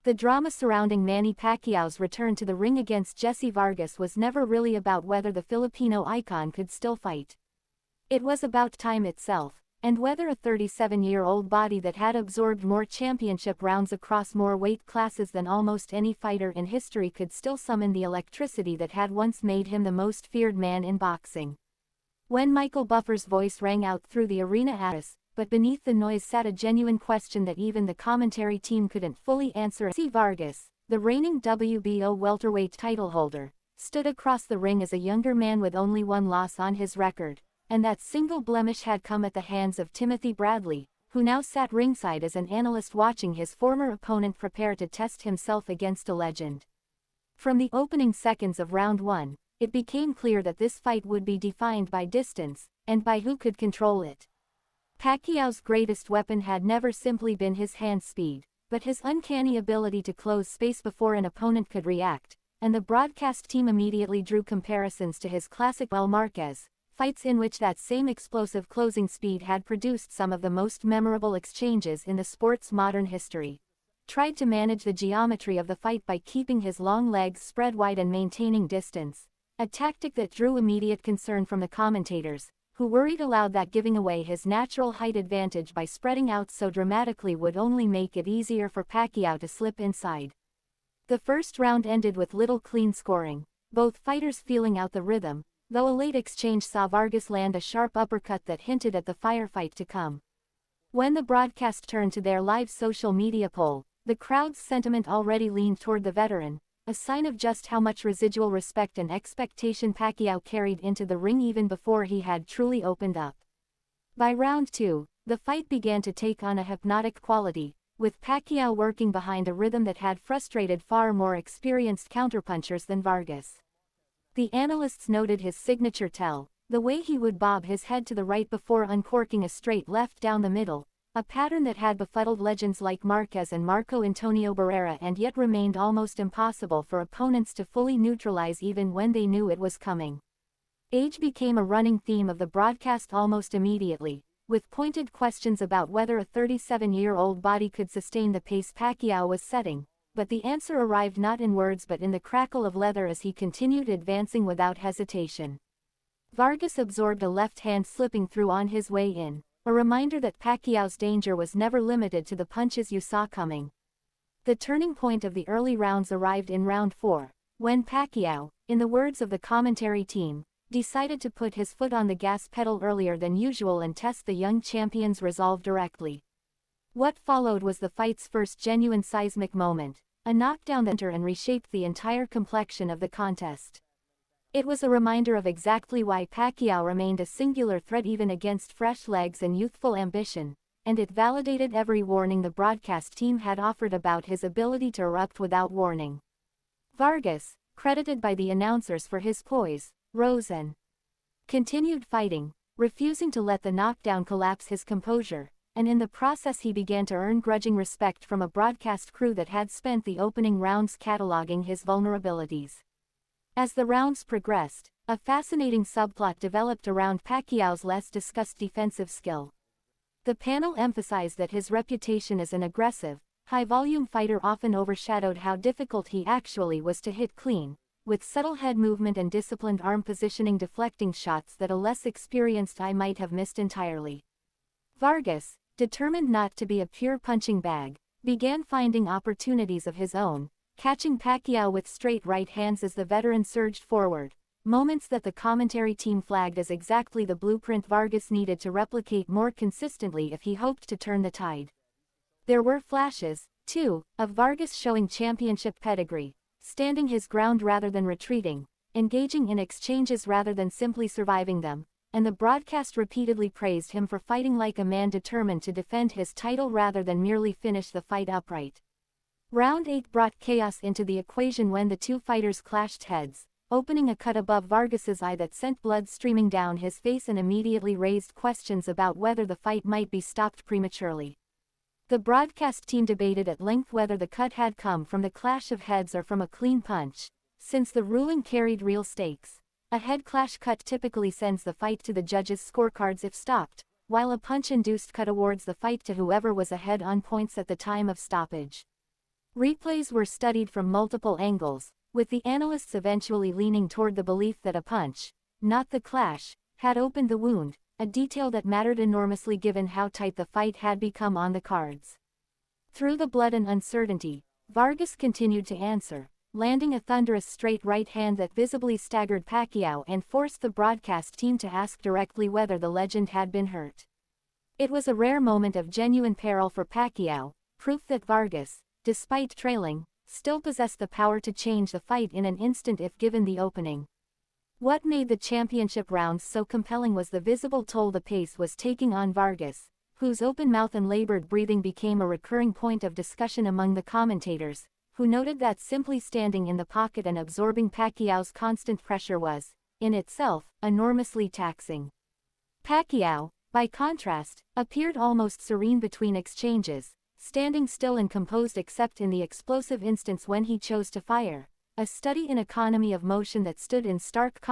The drama surrounding Manny Pacquiao's return to the ring against Jessie Vargas was never really about whether the Filipino icon could still fight. It was about time itself, and whether a 37-year-old body that had absorbed more championship rounds across more weight classes than almost any fighter in history could still summon the electricity that had once made him the most feared man in boxing. When Michael Buffer's voice rang out through the arena but beneath the noise sat a genuine question that even the commentary team couldn't fully answer. Jessie Vargas, the reigning WBO welterweight title holder, stood across the ring as a younger man with only one loss on his record, and that single blemish had come at the hands of Timothy Bradley, who now sat ringside as an analyst watching his former opponent prepare to test himself against a legend. From the opening seconds of round 1, it became clear that this fight would be defined by distance, and by who could control it. Pacquiao's greatest weapon had never simply been his hand speed, but his uncanny ability to close space before an opponent could react, and the broadcast team immediately drew comparisons to his classic El Marquez fights in which that same explosive closing speed had produced some of the most memorable exchanges in the sport's modern history. Tried to manage the geometry of the fight by keeping his long legs spread wide and maintaining distance, a tactic that drew immediate concern from the commentators, who worried aloud that giving away his natural height advantage by spreading out so dramatically would only make it easier for Pacquiao to slip inside. The first round ended with little clean scoring, both fighters feeling out the rhythm, though a late exchange saw Vargas land a sharp uppercut that hinted at the firefight to come. When the broadcast turned to their live social media poll, the crowd's sentiment already leaned toward the veteran, a sign of just how much residual respect and expectation Pacquiao carried into the ring even before he had truly opened up. By round 2, the fight began to take on a hypnotic quality, with Pacquiao working behind a rhythm that had frustrated far more experienced counterpunchers than Vargas. The analysts noted his signature tell, the way he would bob his head to the right before uncorking a straight left down the middle, a pattern that had befuddled legends like Marquez and Marco Antonio Barrera and yet remained almost impossible for opponents to fully neutralize even when they knew it was coming. Age became a running theme of the broadcast almost immediately, with pointed questions about whether a 37-year-old body could sustain the pace Pacquiao was setting, but the answer arrived not in words but in the crackle of leather as he continued advancing without hesitation. Vargas absorbed a left hand slipping through on his way in, a reminder that Pacquiao's danger was never limited to the punches you saw coming. The turning point of the early rounds arrived in round 4, when Pacquiao, in the words of the commentary team, decided to put his foot on the gas pedal earlier than usual and test the young champion's resolve directly. What followed was the fight's first genuine seismic moment, a knockdown that entered and reshaped the entire complexion of the contest. It was a reminder of exactly why Pacquiao remained a singular threat even against fresh legs and youthful ambition, and it validated every warning the broadcast team had offered about his ability to erupt without warning. Vargas, credited by the announcers for his poise, rose and continued fighting, refusing to let the knockdown collapse his composure, and in the process he began to earn grudging respect from a broadcast crew that had spent the opening rounds cataloging his vulnerabilities. As the rounds progressed, a fascinating subplot developed around Pacquiao's less discussed defensive skill. The panel emphasized that his reputation as an aggressive, high-volume fighter often overshadowed how difficult he actually was to hit clean, with subtle head movement and disciplined arm positioning deflecting shots that a less experienced eye might have missed entirely. Vargas, determined not to be a pure punching bag, began finding opportunities of his own, catching Pacquiao with straight right hands as the veteran surged forward, moments that the commentary team flagged as exactly the blueprint Vargas needed to replicate more consistently if he hoped to turn the tide. There were flashes, too, of Vargas showing championship pedigree, standing his ground rather than retreating, engaging in exchanges rather than simply surviving them, and the broadcast repeatedly praised him for fighting like a man determined to defend his title rather than merely finish the fight upright. Round 8 brought chaos into the equation when the two fighters clashed heads, opening a cut above Vargas's eye that sent blood streaming down his face and immediately raised questions about whether the fight might be stopped prematurely. The broadcast team debated at length whether the cut had come from the clash of heads or from a clean punch, since the ruling carried real stakes. A head clash cut typically sends the fight to the judges' scorecards if stopped, while a punch-induced cut awards the fight to whoever was ahead on points at the time of stoppage. Replays were studied from multiple angles, with the analysts eventually leaning toward the belief that a punch, not the clash, had opened the wound, a detail that mattered enormously given how tight the fight had become on the cards. Through the blood and uncertainty, Vargas continued to answer, landing a thunderous straight right hand that visibly staggered Pacquiao and forced the broadcast team to ask directly whether the legend had been hurt. It was a rare moment of genuine peril for Pacquiao, proof that Vargas, despite trailing, still possessed the power to change the fight in an instant if given the opening. What made the championship rounds so compelling was the visible toll the pace was taking on Vargas, whose open mouth and labored breathing became a recurring point of discussion among the commentators, who noted that simply standing in the pocket and absorbing Pacquiao's constant pressure was, in itself, enormously taxing. Pacquiao, by contrast, appeared almost serene between exchanges, standing still and composed except in the explosive instance when he chose to fire, a study in economy of motion that stood in stark contrast